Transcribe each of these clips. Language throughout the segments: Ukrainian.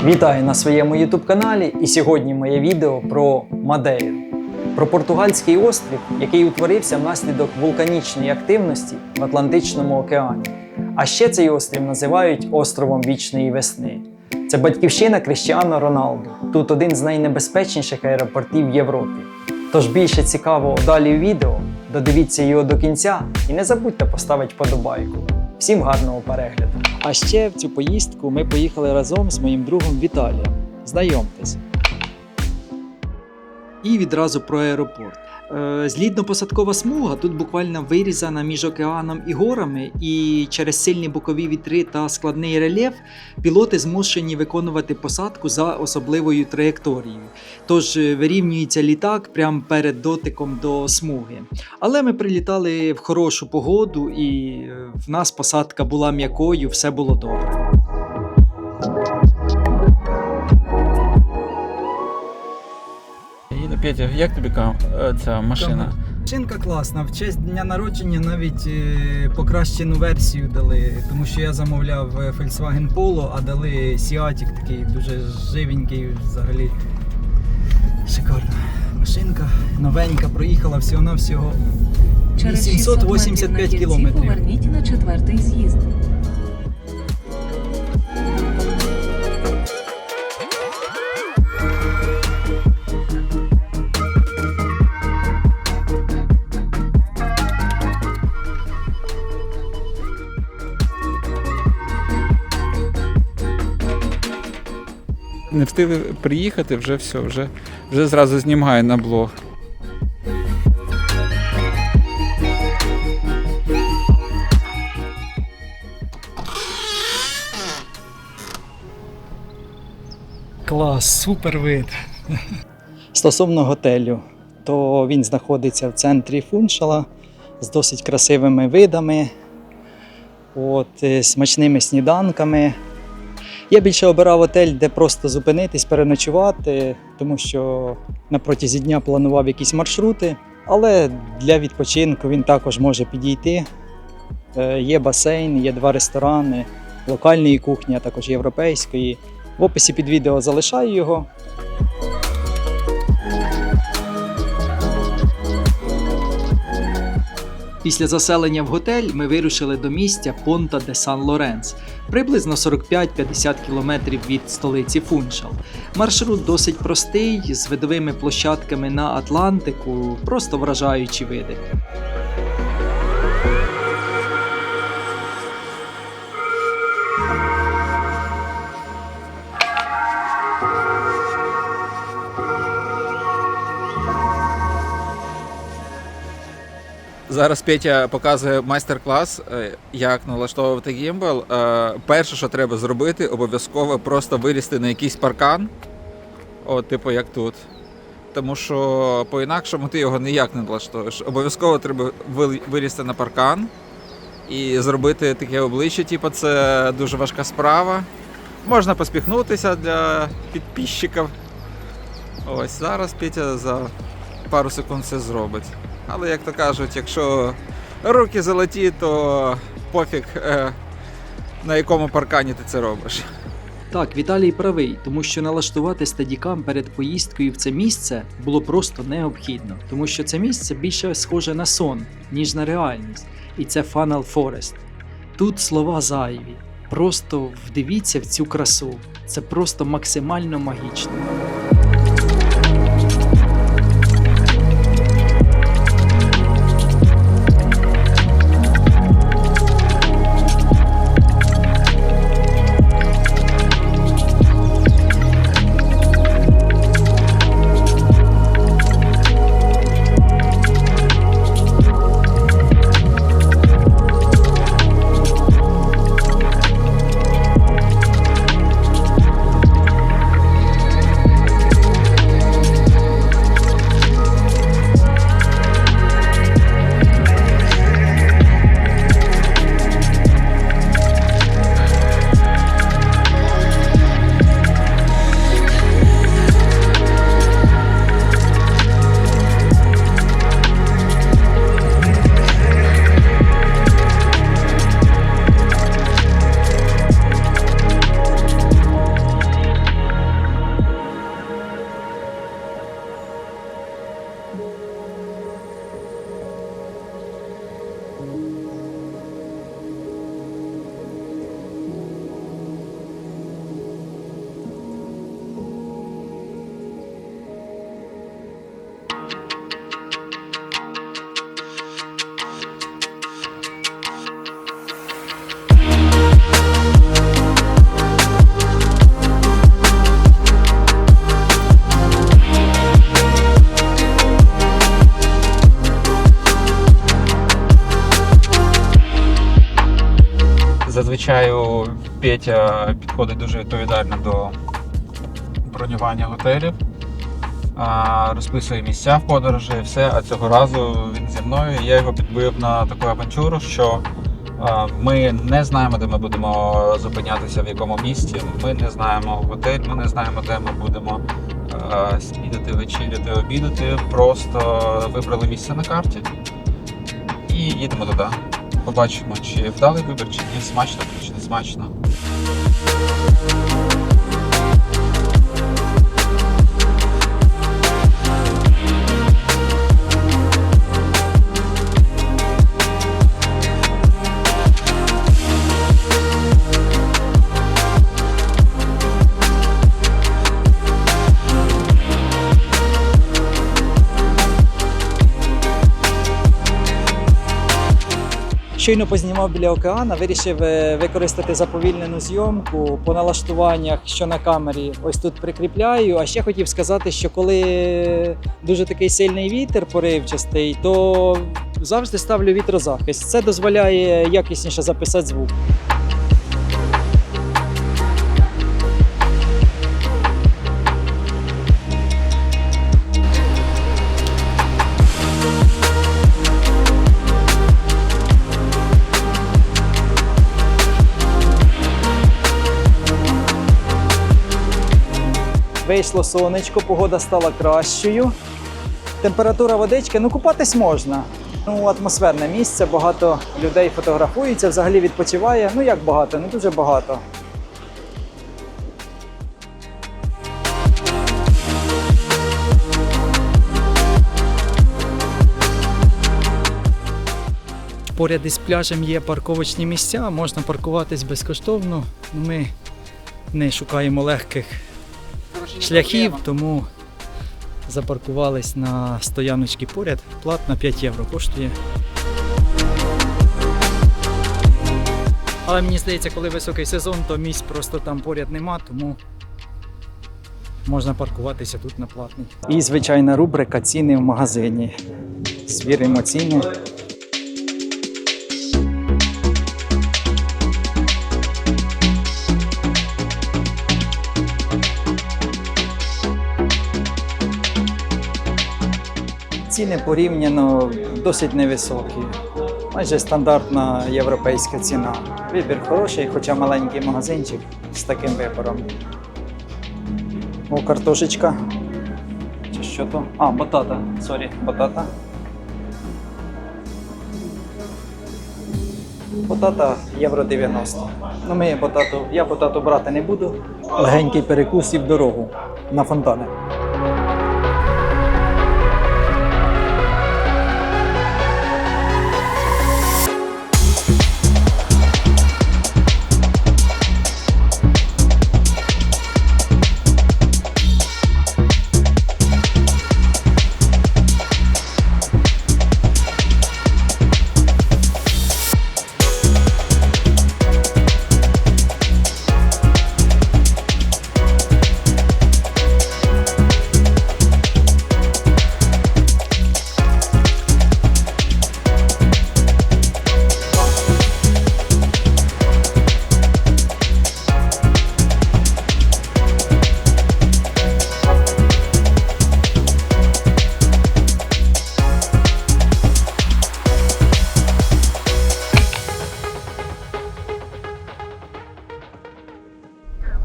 Вітаю на своєму YouTube каналі, і сьогодні моє відео про Мадейру. Про португальський острів, який утворився внаслідок вулканічної активності в Атлантичному океані. А ще цей острів називають островом Вічної Весни. Це батьківщина Кріштіану Роналду. Тут один з найнебезпечніших аеропортів в Європі. Тож більше цікавого далі в відео, додивіться його до кінця і не забудьте поставити вподобайку. Всім гарного перегляду! А ще в цю поїздку ми поїхали разом з моїм другом Віталієм. Знайомтесь. І відразу про аеропорт. Злітно-посадкова смуга тут буквально вирізана між океаном і горами, і через сильні бокові вітри та складний рельєф пілоти змушені виконувати посадку за особливою траєкторією. Тож вирівнюється літак прямо перед дотиком до смуги. Але ми прилітали в хорошу погоду, і в нас посадка була м'якою, все було добре. Петя, як тобі ця машина? Машинка класна. В честь дня народження навіть покращену версію дали, тому що я замовляв Volkswagen Polo, а дали Seatic, такий дуже живенький, взагалі шикарна машинка, новенька, проїхала всього-навсього 885 кілометрів. Поверніть на 4-й з'їзд. Не встигли приїхати, вже все, вже зразу знімаю на блог. Клас, супер вид. Стосовно готелю, то він знаходиться в центрі Фуншала з досить красивими видами, смачними сніданками. Я більше обирав готель, де просто зупинитись, переночувати, тому що на протязі дня планував якісь маршрути, але для відпочинку він також може підійти. Є басейн, є 2 ресторани, локальної кухні, а також європейської. В описі під відео залишаю його. Після заселення в готель ми вирушили до місця Понта де Сан-Лоренс, приблизно 45-50 км від столиці Фуншал. Маршрут досить простий, з видовими площадками на Атлантику, просто вражаючі види. Зараз Петя показує майстер-клас, як налаштовувати гімбал. Перше, що треба зробити, обов'язково просто вилізти на якийсь паркан, типу як тут. Тому що по-інакшому ти його ніяк не налаштуєш. Обов'язково треба вилізти на паркан і зробити таке обличчя, типу це дуже важка справа. Можна поспіхнутися для підписчиків. Ось зараз Петя за пару секунд це зробить. Але, як то кажуть, якщо руки золоті, то пофіг, на якому паркані ти це робиш. Так, Віталій правий, тому що налаштувати стадікам перед поїздкою в це місце було просто необхідно, тому що це місце більше схоже на сон, ніж на реальність. І це Funnel Forest. Тут слова зайві. Просто вдивіться в цю красу. Це просто максимально магічно. Зазвичай Петя підходить дуже відповідально до бронювання готелів, розписує місця в подорожі і все. А цього разу він зі мною. Я його підбив на таку авантюру, що ми не знаємо, де ми будемо зупинятися, в якому місті. Ми не знаємо готель, ми не знаємо, де ми будемо снідати, вечеряти, обідати. Просто вибрали місце на карті і їдемо туди. Побачимо, чи вдалий вибір, чи ні, смачно, чи не смачно. Щойно познімав біля океану, вирішив використати заповільнену зйомку по налаштуваннях, що на камері ось тут прикріпляю. А ще хотів сказати, що коли дуже такий сильний вітер поривчастий, то завжди ставлю вітрозахист. Це дозволяє якісніше записати звук. Вийшло сонечко, погода стала кращою. Температура водички, купатись можна. Атмосферне місце, багато людей фотографується, взагалі відпочиває. Як багато, не дуже багато. Поряд із пляжем є парковочні місця, можна паркуватись безкоштовно. Ми не шукаємо легких шляхів, тому запаркувались на стояночці поряд. Платна 5 євро коштує. Але мені здається, коли високий сезон, то місць просто там поряд нема, тому можна паркуватися тут на платний. І звичайна рубрика «Ціни в магазині». Звіримо ціни. Ціни порівняно досить невисокі. Майже стандартна європейська ціна. Вибір хороший, хоча маленький магазинчик з таким вибором. Картошечка. Чи що то? Батата. Батата. Батата євро 90. Я батату брати не буду. Легенький перекус і в дорогу на фонтани.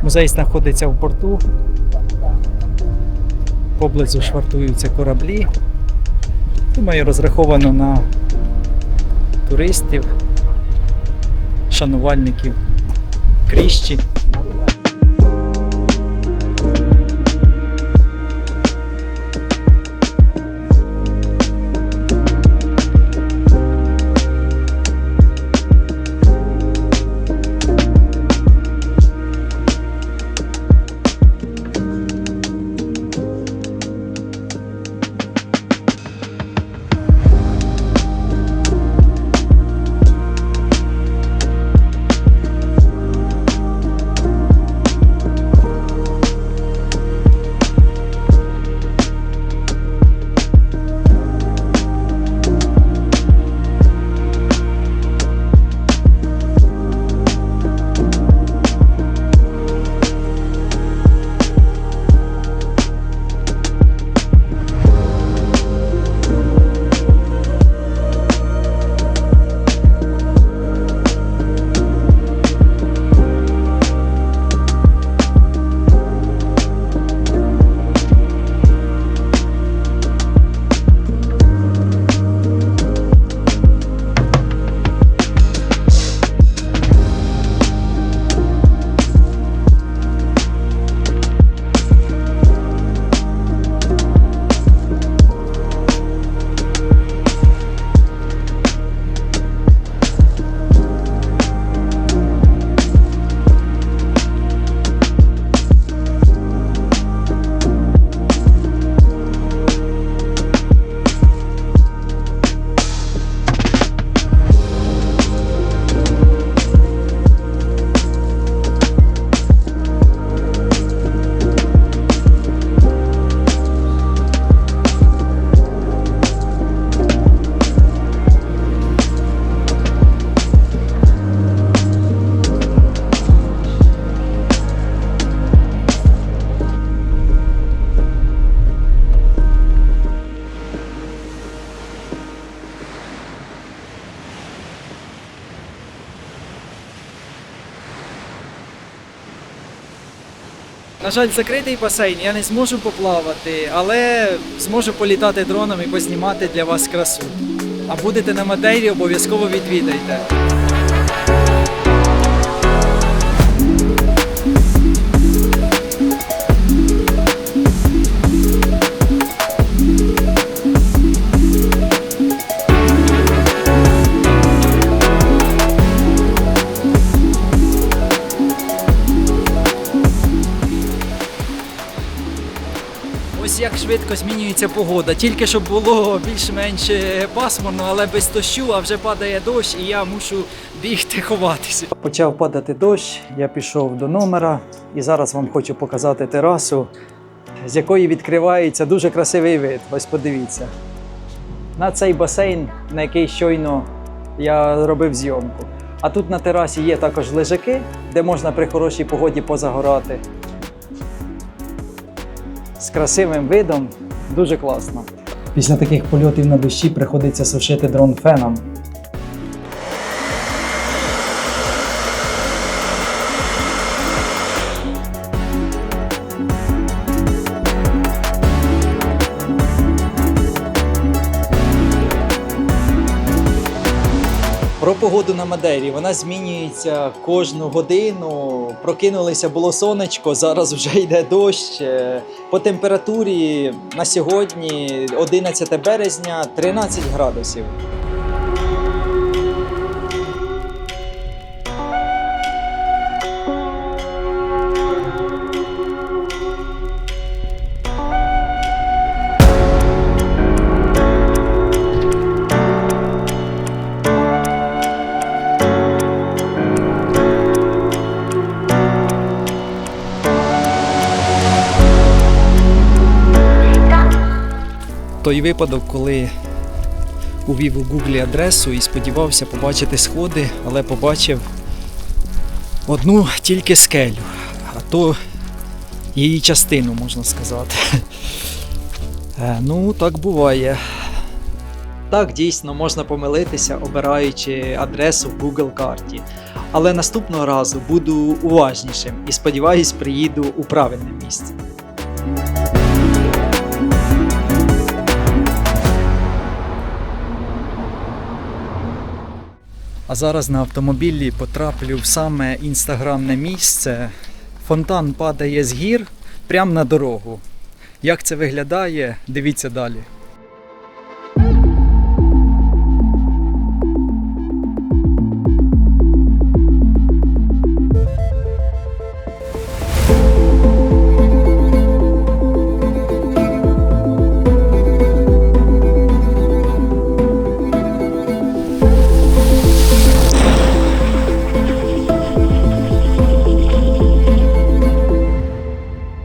Музей знаходиться в порту, поблизу швартуються кораблі. Думаю, розраховано на туристів, шанувальників Кріщі. На жаль, закритий басейн, я не зможу поплавати, але зможу політати дроном і познімати для вас красу. А будете на Мадейрі, обов'язково відвідайте. Ось як швидко змінюється погода. Тільки щоб було більш-менш пасмурно, але без дощу, а вже падає дощ, і я мушу бігти ховатися. Почав падати дощ, я пішов до номера і зараз вам хочу показати терасу, з якої відкривається дуже красивий вид. Ось подивіться. На цей басейн, на який щойно я робив зйомку. А тут на терасі є також лежаки, де можна при хорошій погоді позагорати. З красивим видом, дуже класно. Після таких польотів на дощі приходиться сушити дрон феном. Про погоду на Мадейрі. Вона змінюється кожну годину. Прокинулися, було сонечко, зараз вже йде дощ. По температурі на сьогодні 11 березня 13 градусів. Той випадок, коли увів у Google адресу і сподівався побачити сходи, але побачив одну тільки скелю, а то її частину, можна сказати. Ну, так буває. Так, дійсно, можна помилитися, обираючи адресу в Google карті. Але наступного разу буду уважнішим і сподіваюсь, приїду у правильне місце. А зараз на автомобілі потраплю в саме інстаграмне місце. Фонтан падає з гір прямо на дорогу. Як це виглядає, дивіться далі.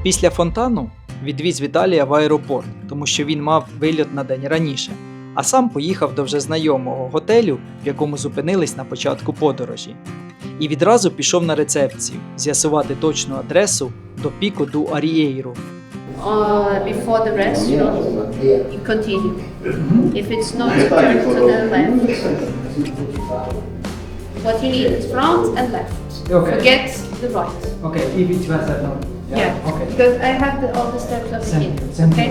Після фонтану відвіз Віталія в аеропорт, тому що він мав вильот на день раніше, а сам поїхав до вже знайомого готелю, в якому зупинились на початку подорожі. І відразу пішов на рецепцію з'ясувати точну адресу до Піко ду Арієйру. Before the restaurant, you continue. If it's not, turn to the left. What you need is front and left. Okay. Forget the right. Окей, і відвезти там. Because I have all the steps of the kid. Okay?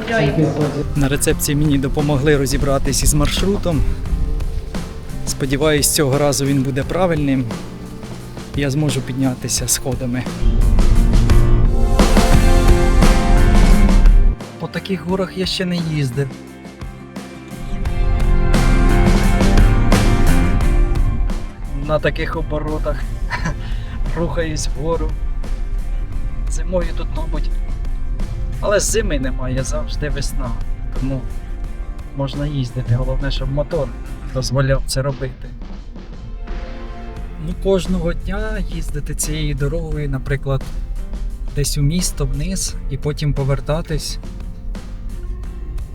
Enjoy it. На рецепції мені допомогли розібратись із маршрутом. Сподіваюсь, цього разу він буде правильним. Я зможу піднятися сходами. По таких горах я ще не їздив. На таких оборотах рухаюсь вгору. Зимою тут, мабуть, але зими немає, завжди весна, тому можна їздити, головне, щоб мотор дозволяв це робити. Ну, кожного дня їздити цією дорогою, наприклад, десь у місто вниз і потім повертатись.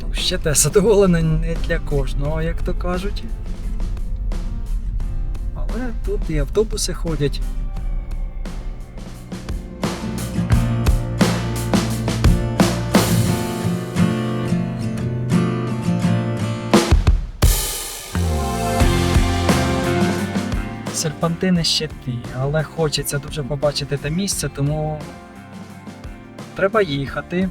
Ну, ще те задоволення не для кожного, як то кажуть. Але тут і автобуси ходять. Серпантини ще ті, але хочеться дуже побачити те місце, тому треба їхати.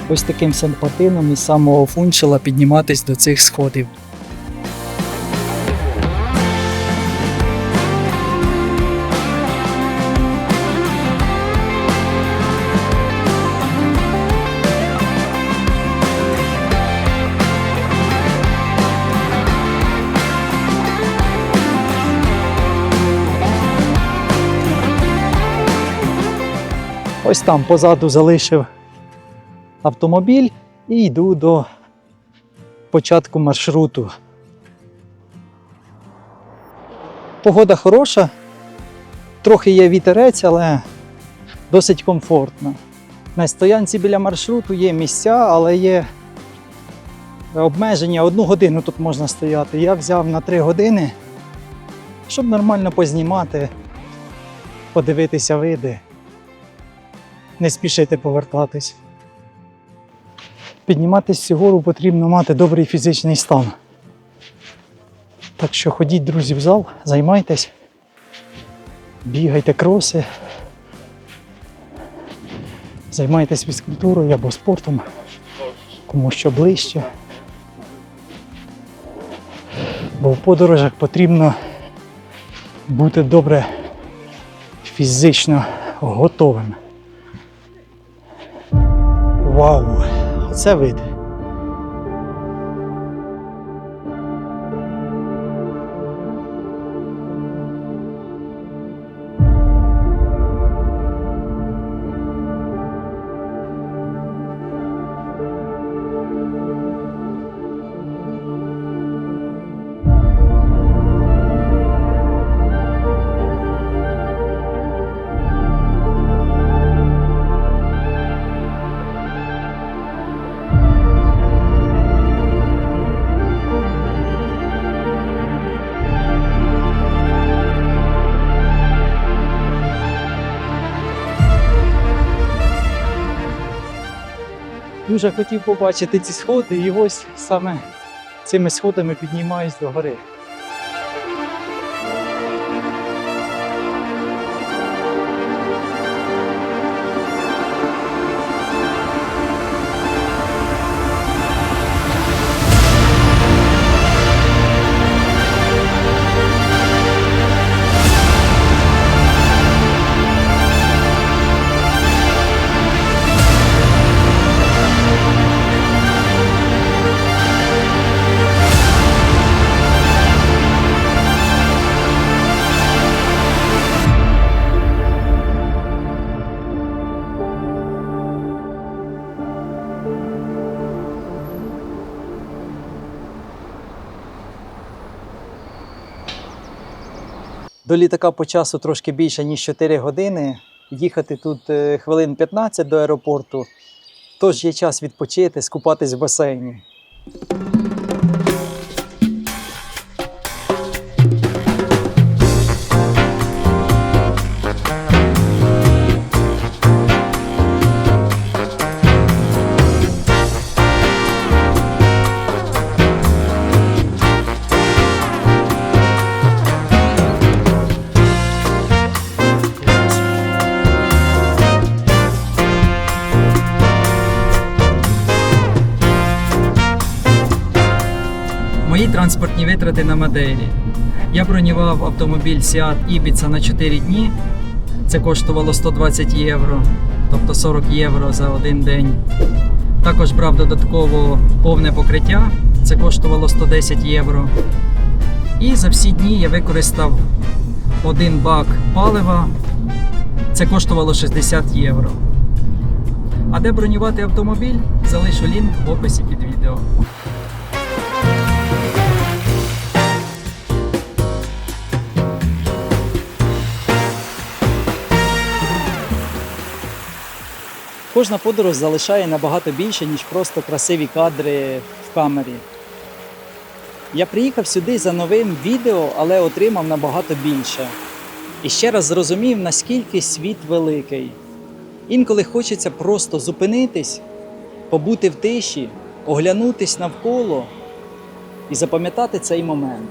Ось таким серпантином із самого Фунчала підніматись до цих сходів. Ось там позаду залишив автомобіль і йду до початку маршруту. Погода хороша, трохи є вітерець, але досить комфортно. На стоянці біля маршруту є місця, але є обмеження. 1 годину тут можна стояти. Я взяв на 3 години, щоб нормально познімати, подивитися види, не спішити повертатись. Підніматися цю гору потрібно мати добрий фізичний стан. Так що ходіть, друзі, в зал, займайтесь, бігайте кроси, займайтесь фізкультурою або спортом, кому що ближче. Бо в подорожах потрібно бути добре фізично готовим. Вау! Оце вид. Дуже хотів побачити ці сходи, і ось саме цими сходами піднімаюсь до гори. До літака по часу трошки більше, ніж 4 години. Їхати тут хвилин 15 до аеропорту. Тож є час відпочити, скупатись в басейні. Мої транспортні витрати на Мадейрі. Я бронював автомобіль Seat Ibiza на 4 дні. Це коштувало 120 євро, тобто 40 євро за один день. Також брав додатково повне покриття, це коштувало 110 євро. І за всі дні я використав 1 бак палива, це коштувало 60 євро. А де бронювати автомобіль, залишу лінк в описі під відео. Кожна подорож залишає набагато більше, ніж просто красиві кадри в камері. Я приїхав сюди за новим відео, але отримав набагато більше. І ще раз зрозумів, наскільки світ великий. Інколи хочеться просто зупинитись, побути в тиші, оглянутись навколо і запам'ятати цей момент.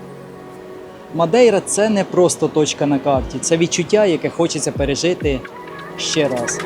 Мадейра – це не просто точка на карті, це відчуття, яке хочеться пережити ще раз.